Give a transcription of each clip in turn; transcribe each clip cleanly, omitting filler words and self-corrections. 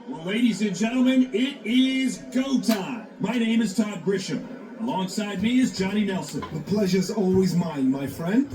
Well, ladies and gentlemen, it is go time. My name is Todd Grisham. Alongside me is Johnny Nelson. The pleasure's always mine, my friend.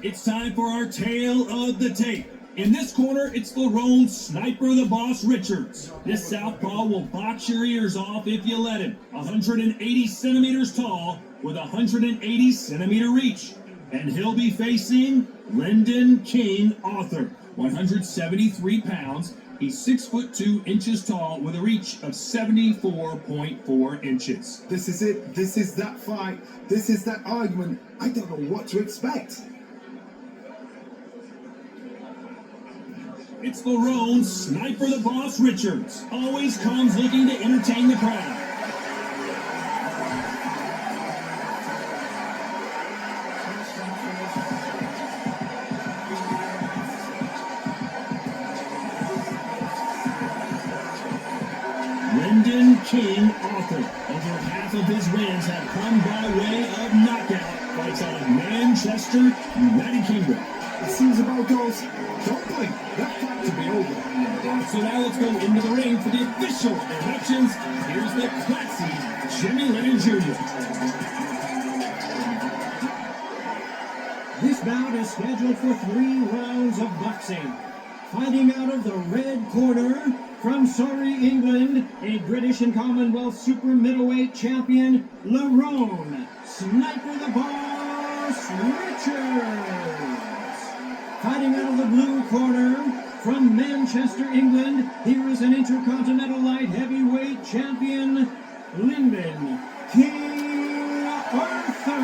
It's time for our tale of the tape. In this corner, it's the Roan Sniper the Boss Richards. This southpaw will box your ears off if you let him. 180 centimeters tall with 180 centimeter reach. And he'll be facing Lyndon King Arthur, 173 pounds. He's 6 foot 2 inches tall with a reach of 74.4 inches. This is it. This is that fight. This is that argument. I don't know what to expect. It's the Roan Sniper the Boss Richards. Always comes looking to entertain the crowd. Lyndon King Arthur. Over half of his wins have come by way of knockout fights out of Manchester, United Kingdom. It seems about goes. Don't blink. That fight to be over. So now let's go into the ring for the official elections. Here's the classy Jimmy Lennon Jr. This bout is scheduled for 3 rounds of boxing. Fighting out of the red corner, from Surrey, England, a British and Commonwealth super middleweight champion, Roan Sniper the Boss Richards. Fighting out of the blue corner, from Manchester, England, here is an Intercontinental Light Heavyweight Champion, Lyndon King Arthur.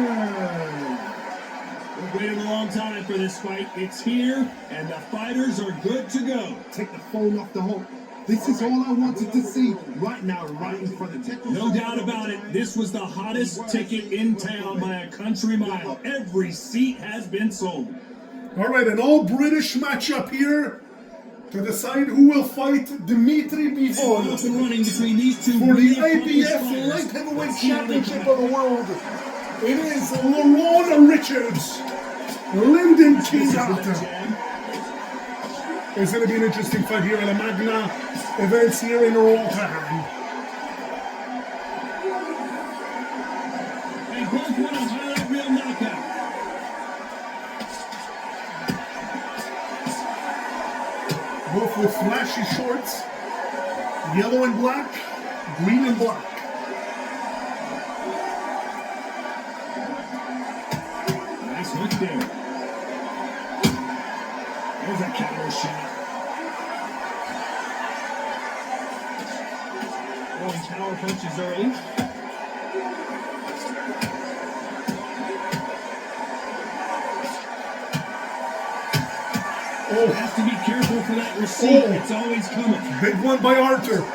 We've waited a long time for this fight. It's here, and the fighters are good to go. Take the phone off the hook. This is all I wanted to see right now, right in front of me. No doubt about it, this was the hottest ticket in town by a country mile. Every seat has been sold. All right, an all-British matchup here to decide who will fight Dimitri Bivol Off and running between these two for the really accomplished IBF fighters. Light Heavyweight Championship of the World. It is Roan Richards, Lyndon King Arthur. It's going to be an interesting fight here at the Magna events here in Rotterdam. They both want a highlight reel knockout. Both with flashy shorts, yellow and black, green and black. Nice hook there. There's a counter shot. Throwing power punches early. Oh, Has to be careful for that receipt. Oh. It's always coming. big one by Arthur. We're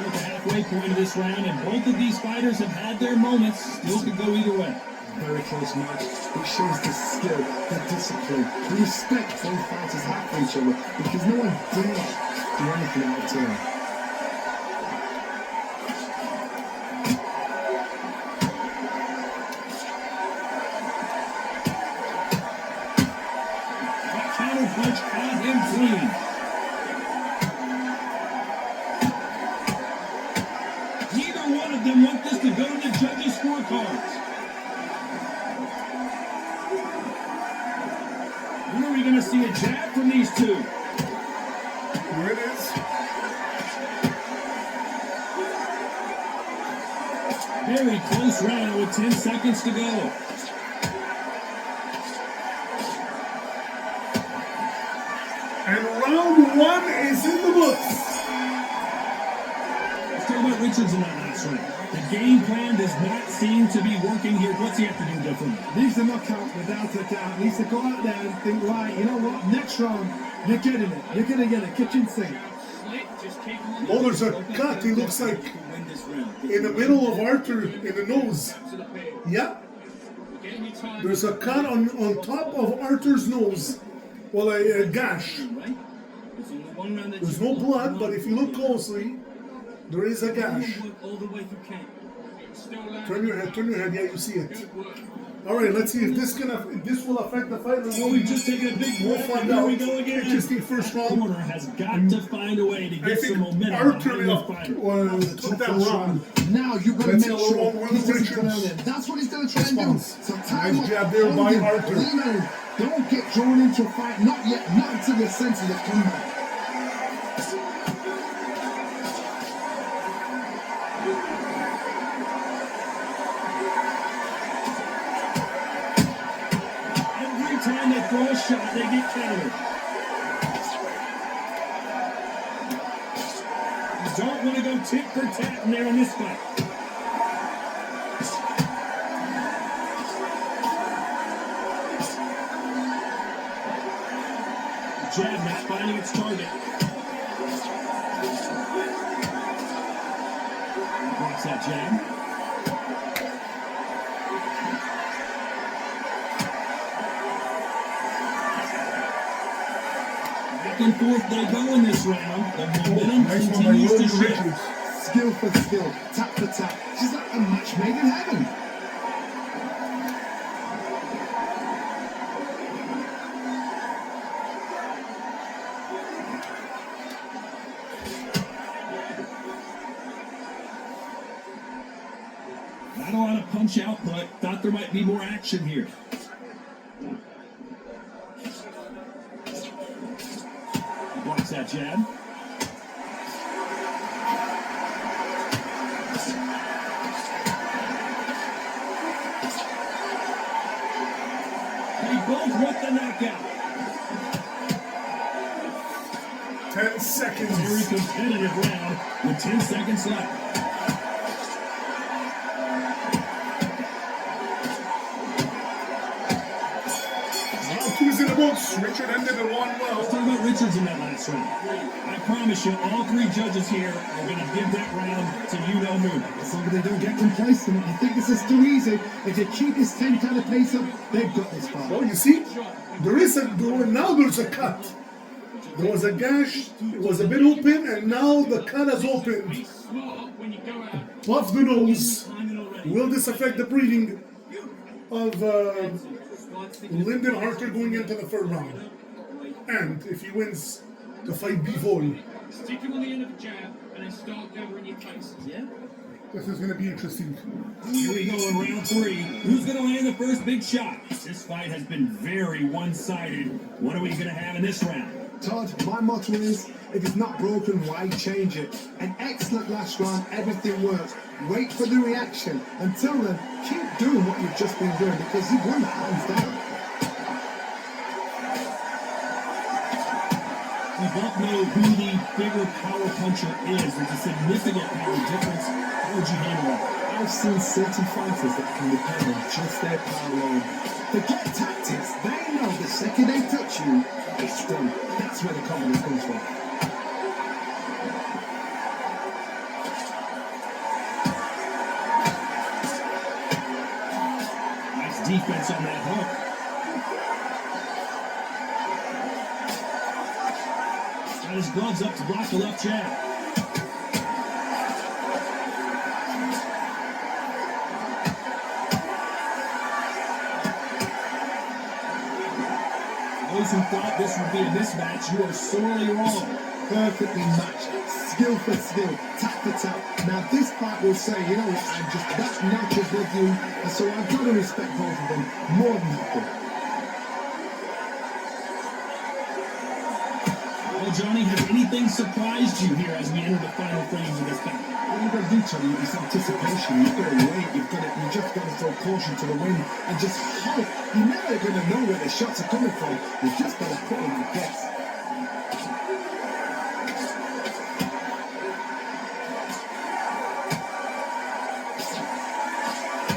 at the halfway point of this round, and both of these fighters have had their moments. Still could go either way. Very close match. It shows the skill, the discipline, the respect both fighters have for each other because no one dare do anything out of turn. That counter punch caught him clean. Neither one of them want this to go to the judges' scorecards. When are we going to see a jab from these two? Here it is. Very close round with 10 seconds to go. And round 1 is in the books. Let's talk about Richards in that last round. The game plan does not seem to be working here. What's he have to do differently? Needs to knock out without a doubt. Needs to go out there and think, right, you know what, next round, you're getting it. You're going to get a kitchen sink. Oh, there's a cut, it looks like, in the middle of Arthur, in the nose. Yeah. There's a cut on top of Arthur's nose. Well, a gash. There's no blood, but if you look closely, there is a gash. Turn your head, yeah, you see it. All right, let's see if this will affect the fight. Oh, we've just taken a big We'll breath, find and here out. we go again. Interesting first That round. corner has got to find a way to I get some think momentum Arthur behind the fighter. took that round. Now you've got to Let's make see a little sure more he doesn't Richards. turn in. That's what he's going to try and do. Response. So time Nice up, jab there hold by him, Arthur. lean on him. Don't get drawn into a fight. Not yet. Not until you're sense the comeback. Every time they throw a shot, they get countered. You don't want to go tit for tat in there in this fight. Jab not finding its target. Blocks that jab. Back and forth they go in this round. The momentum Nice one by continues to Logan shift. Richards. Skill for skill, tap for tap. She's like a match made in heaven. Not a lot of punch output. Thought there might be more action here. Blocks that jab. They both want the knockout. 10 seconds. Very competitive round with 10 seconds left. Round 2 is in the books. Richard ended it 1 Let's well. talk about Richards in that last round. I promise you, all three judges here are going to give that round to you no move. Somebody don't get complacent. You think this is too easy. If they keep this same kind of pace up, they've got this far. Well, you see, now there's a cut. There was a gash, it was a bit open, and now the cut has opened. Buff the nose. Will this affect the breathing of Lyndon Arthur going into the third round? And if he wins the fight Bivol, Stick him on the end of the jab and then start covering your face. Yeah. this is going to be interesting. Here we go in round 3. Who's going to land the first big shot? This fight has been very one-sided. What are we going to have in this round? Todd, my motto is, if it's not broken, why change it? An excellent last round, everything works. Wait for the reaction. Until then, keep doing what you've just been doing because you've won the hands down. We both know who the bigger power puncher is. There's a significant power difference. How would you handle that? I've seen certain fighters that can depend on just their power alone. Forget tactics. They know the second they touch you, it's done. That's where the confidence comes from. Nice defense on that hook. Got his gloves up to block the left jab. Those who thought this would be a mismatch, you are sorely wrong. Perfectly matched. Skill for skill. Tap for tap. Now this fight will say, you know what, I'm just that notches with you. And so I've got to respect both of them more than happy. Well, Johnny, has anything surprised you here as we enter the final frames of this battle? What you've got to do, Tony, is anticipation. You've got to wait. You just got to throw caution to the wind and just hope. You're never going to know where the shots are coming from. You've just got to put in your guess.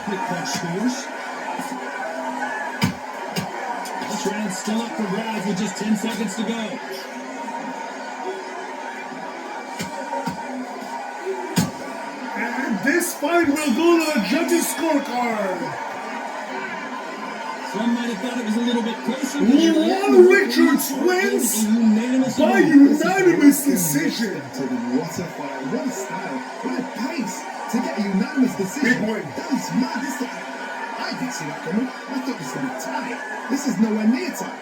Quick punch scores. This round's still up for grabs with just 10 seconds to go. And this fight will go to the judges' scorecard. Some might have thought it was a little bit closer. Leon Richards wins by unanimous decision. What a fight. What a style. What a pace to get a unanimous decision. Big win. That is mad. I didn't see that coming. I thought this would be tight. This is nowhere near tight.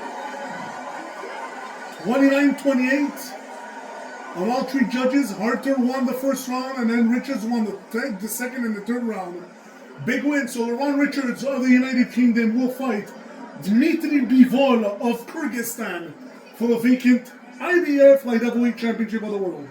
29-28. On all three judges, Arthur won the first round and then Richards won the second and the third round. Big win. So Laurent Richards of the United Kingdom will fight Dmitry Bivol of Kyrgyzstan for the vacant IBF Light Heavyweight Championship of the World.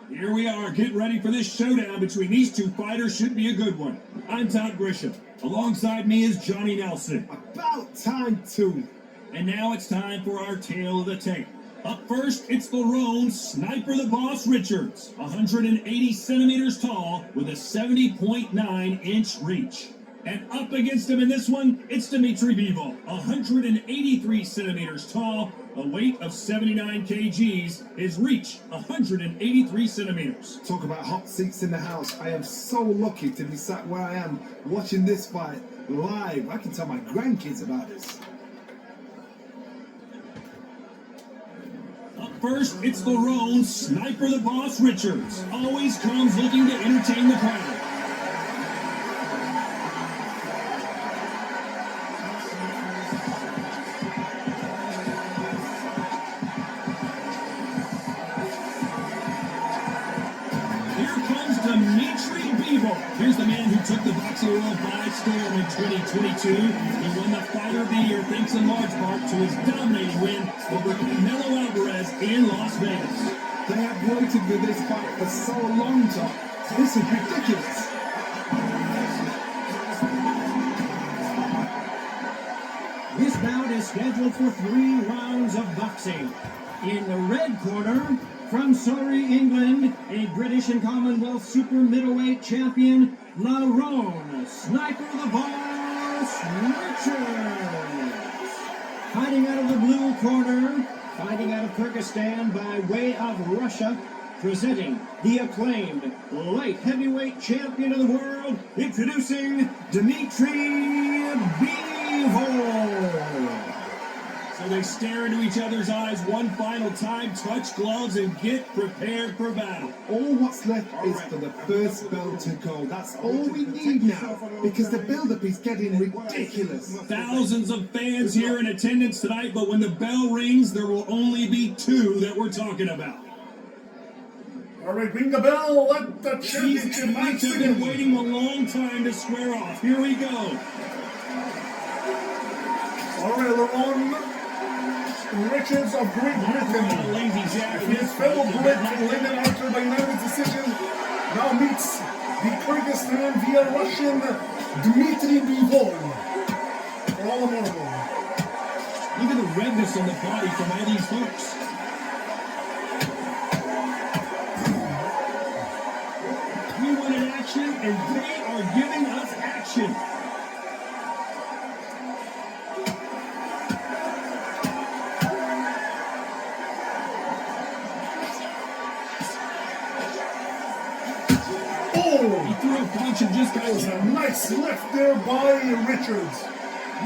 Here we are, getting ready for this showdown between these two fighters. Should be a good one. I'm Todd Grisham. Alongside me is Johnny Nelson. About time too. And now it's time for our tale of the tape. Up first, it's the Roan Sniper the Boss Richards, 180 centimeters tall with a 70.9-inch reach. And up against him in this one, it's Dmitry Bivol, 183 centimeters tall, a weight of 79 kgs, his reach 183 centimeters. Talk about hot seats in the house. I am so lucky to be sat where I am watching this fight live. I can tell my grandkids about this. Up first, it's the Roan Sniper the Boss Richards. Always comes looking to entertain the crowd. Dmitry Bivol. Here's the man who took the boxing world by storm in 2022. He won the Fighter of the Year thanks in large part to his dominating win over Canelo Alvarez in Las Vegas. They have waited for this fight for so long, Tom. This is ridiculous. This bout is scheduled for 3 rounds of boxing. In the red corner, from Surrey, England, a British and Commonwealth super middleweight champion, Laurent Sniper the Boss Richards. Fighting out of the blue corner, fighting out of Kyrgyzstan by way of Russia, presenting the acclaimed light heavyweight champion of the world, introducing Dmitry Bivol. So they stare into each other's eyes one final time, touch gloves, and get prepared for battle. All what's left is for the first bell to go. That's all we need now, because the build-up is getting ridiculous. Thousands of fans here in attendance tonight, but when the bell rings, there will only be 2 that we're talking about. All right, ring the bell. Let the These championship match athletes have been begin. waiting a long time to square off. Here we go. All right, Laurent Richards of Great Britain. Lazy Jack. His fellow Brit, Lyndon Arthur by unanimous decision, now meets the Kyrgyzstan via Russian Dmitry Bivol. For all the marble. Look at the redness on the body from all these folks. We wanted action, and they are giving us action. He threw a punch and just got That was a nice lift there by Richards.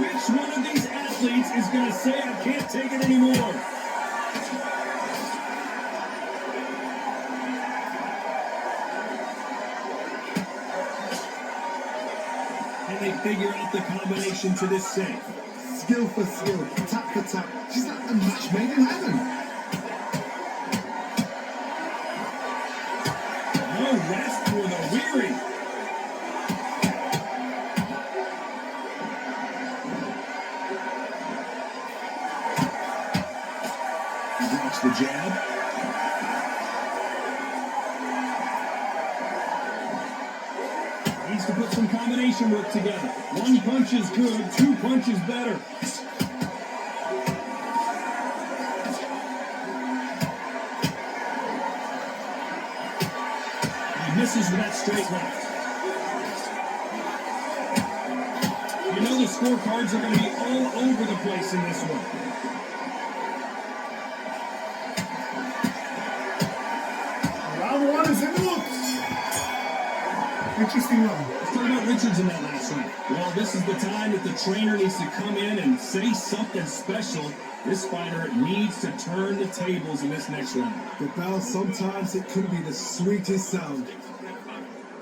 Which one of these athletes is going to say, I can't take it anymore? And they figure out the combination to this save. Skill for skill, tap for tap. She's like a match made in heaven. No rest for the weary. He blocks the jab. Needs to put some combination work together. 1 punch is good, 2 punches better. Misses with that straight left. You know the scorecards are going to be all over the place in this one. Round 1 is in the books. Interesting round. Let's talk about about Richards in that last round? Well, this is the time that the trainer needs to come in and say something special. This fighter needs to turn the tables in this next round. The bell, sometimes it can be the sweetest sound.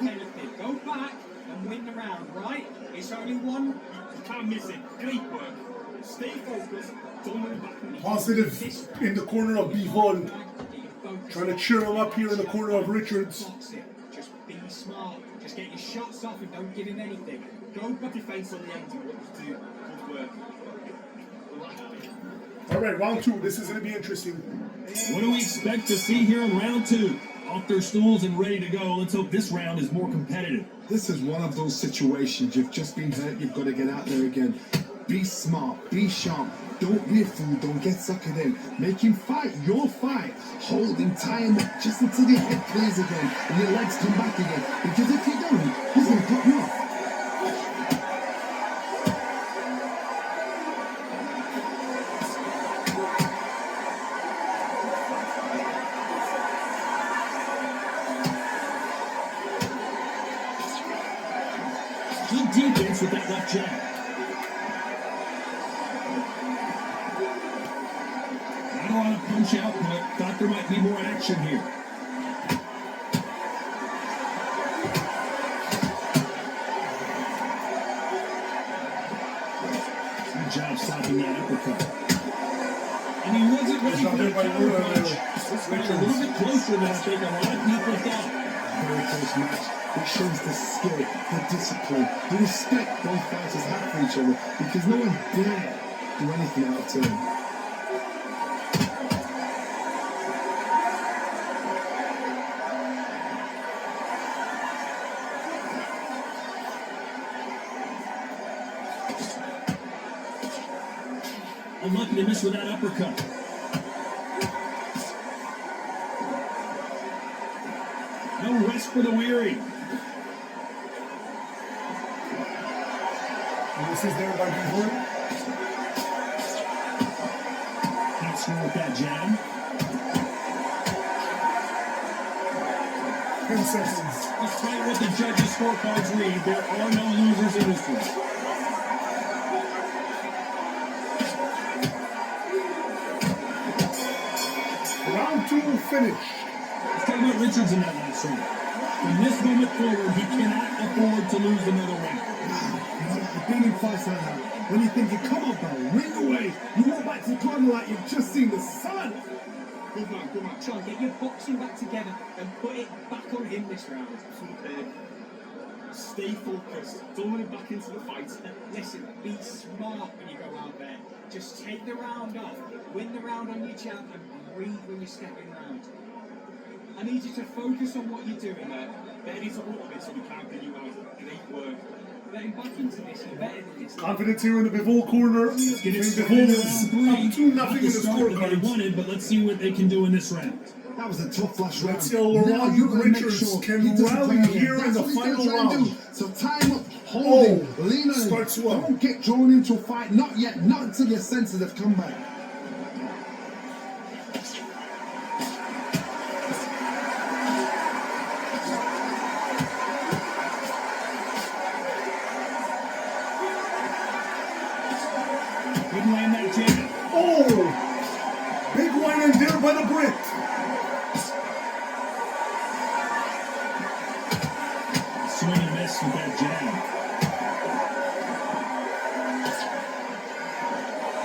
Anything. Go back and win the round, right? It's only one. You can't miss it. Great work. Stay focused. Don't look back. Positive in the corner of Bivol. Trying to cheer him up here in the corner of Richards. Just be smart. Just get your shots off and don't give him anything. Go back Defense on the end. What you do. Good work. All right, round two. This is going to be interesting. What do we expect to see here in round two? Off their stools and ready to go. Let's hope this round is more competitive. This is one of those situations. You've just been hurt. You've got to get out there again. Be smart. Be sharp. Don't be a fool. Don't get suckered in. Make him fight your fight. Hold him, tie him up just until your head clears again and your legs come back again. Because if you don't, he's going to cut you off. Good defense with that left jab. Not a lot of punch output. Thought there might be more action here. Good job stopping that uppercut. And he wasn't ready for the counter punch. This got a little bit closer than I think a lot of people thought. Very close match. It shows the skill, the discipline, the respect both fighters have for each other because no one dare do anything out of turn. Unlucky to miss with that uppercut. No rest for the weary. And this is there by Bivol. Can't score with that jab. 10 seconds. Despite what the judges' scorecards read, there are no losers in this one. Round two finished. Let's talk about Richards in that last round. From this moment forward, he cannot afford to lose another round. I've been in fights like that. When you're thinking, come on, bro, ring away. You walk back to the corner like you've just seen the sun. Good man, good man. Try and get your boxing back together and put it back on him this round. Stay focused. Don't look back into the fight. Listen, be smart when you go out there. Just take the round off, win the round on your jab, and breathe when you're stepping round. I need you to focus on what you're doing there. Better it a little bit so we can't get you out. Great work. Let him back into this. You're better than this. Confidence here in the Bivol corner. Let's get it Bivol started in is round three. up 2-0 Not in the the start that they scorecard. wanted, but let's see what they can do in this round. That was a tough last round. Let's see how Laurent you're gonna make Richards sure can he doesn't rally play again. here in That's the what he's gonna final try and round. do. So tie him up, hold him, lean on him. starts well. Don't get drawn into a fight. Not yet. Not until your senses have come back. Couldn't land that jab. Oh! Big one in there by the Brit. Swing and miss with that jab.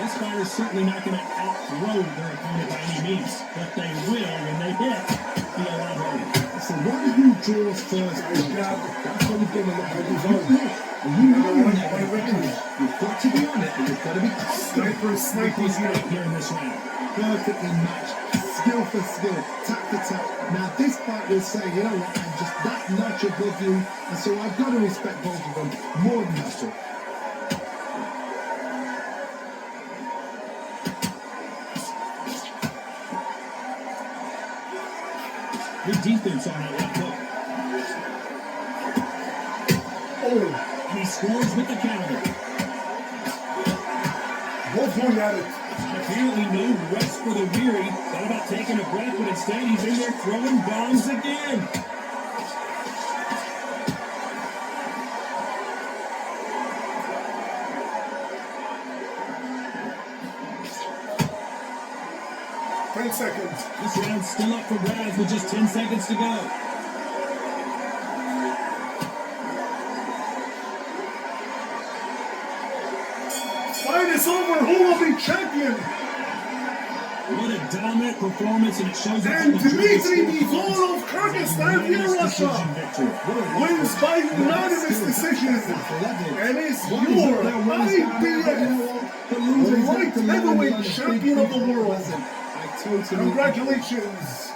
This fighter's certainly not going to outthrow their opponent by any means, but they will when they hit. Be a lot harder. So what do you draw first? That's what we're going to look at. And you know you've got to be on it, and you've got to be Snipers here. Here in this round. perfectly matched, skill for skill, tap for tap. Now this fight will say, you know what, I'm just that notch above you, and so I've got to respect both of them more than that. So. Good defense on that left hook. Oh, And he scores with the counter. both going at it. Apparently no rest for the weary. Thought about taking a breath, but instead he's in there throwing bombs again. 10 seconds. This round's still up for grabs with just 10 seconds to go. Fight is over. Who will be champion? What a dominant performance, and it shows up And on the jury Dmitry scorecard. Bivol of Kyrgyzstan, via Russia, wins by unanimous decision and is your IBF light heavyweight champion of the world. Congratulations.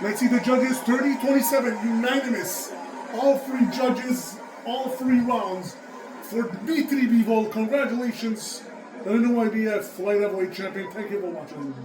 Let's see the judges. 30-27, unanimous. All three judges, all three rounds for Dmitry Bivol. Congratulations, the new IBF light heavyweight champion. Thank you for watching.